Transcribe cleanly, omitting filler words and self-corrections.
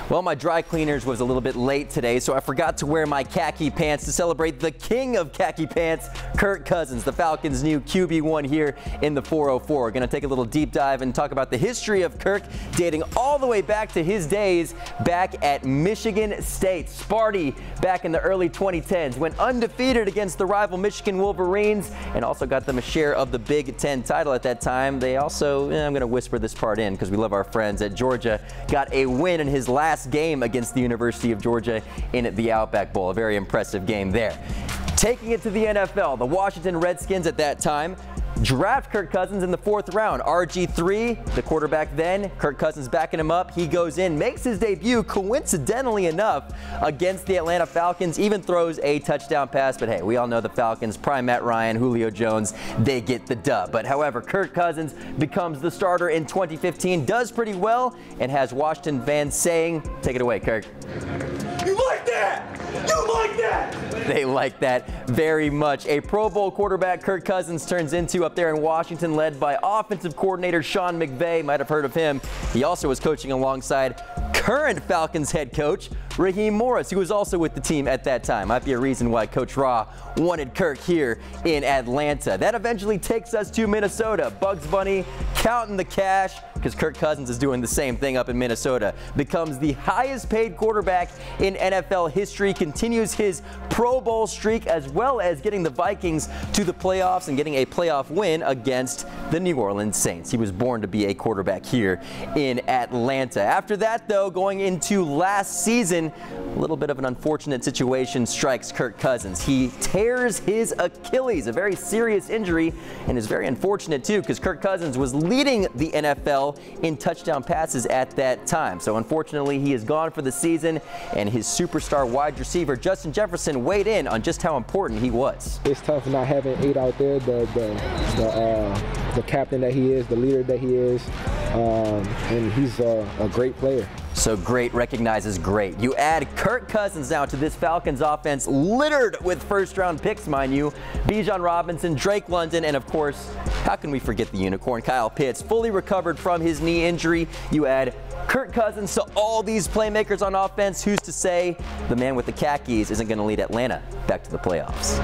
Well, my dry cleaners was a little bit late today, so I forgot to wear my khaki pants to celebrate the king of khaki pants, Kirk Cousins, the Falcons' new QB1 here in the 404. We're going to take a little deep dive and talk about the history of Kirk, dating all the way back to his days back at Michigan State. Sparty back in the early 2010s, went undefeated against the rival Michigan Wolverines and also got them a share of the Big Ten title at that time. They also, I'm going to whisper this part in because we love our friends at Georgia, got a win in his last game against the University of Georgia in the Outback Bowl. A very impressive game there. Taking it to the NFL, the Washington Redskins at that time draft Kirk Cousins in the 4th round. RG3, the quarterback then, Kirk Cousins backing him up. He goes in, makes his debut, coincidentally enough, against the Atlanta Falcons, even throws a touchdown pass. But hey, we all know the Falcons, prime Matt Ryan, Julio Jones, they get the dub. But however, Kirk Cousins becomes the starter in 2015, does pretty well, and has Washington fans saying, take it away, Kirk. You like that? You like that? They like that very much. A Pro Bowl quarterback Kirk Cousins turns into up there in Washington, led by offensive coordinator Sean McVay. Might have heard of him. He also was coaching alongside current Falcons head coach Raheem Morris, who was also with the team at that time. Might be a reason why Coach Raw wanted Kirk here in Atlanta. That eventually takes us to Minnesota. Bugs Bunny counting the cash, because Kirk Cousins is doing the same thing up in Minnesota. Becomes the highest paid quarterback in NFL history, continues his Pro Bowl streak, as well as getting the Vikings to the playoffs and getting a playoff win against the New Orleans Saints. He was born to be a quarterback here in Atlanta. After that, though, going into last season, a little bit of an unfortunate situation strikes Kirk Cousins. He tears his Achilles, a very serious injury, and is very unfortunate too, because Kirk Cousins was leading the NFL in touchdown passes at that time. So unfortunately, he is gone for the season, and his superstar wide receiver Justin Jefferson weighed in on just how important he was. It's tough not having 8 out there, the captain that he is, the leader that he is, and he's a great player. So great recognizes great. You add Kirk Cousins now to this Falcons offense, littered with first-round picks, mind you. Bijan Robinson, Drake London, and of course, how can we forget the unicorn, Kyle Pitts, fully recovered from his knee injury. You add Kirk Cousins to all these playmakers on offense. Who's to say the man with the khakis isn't going to lead Atlanta back to the playoffs?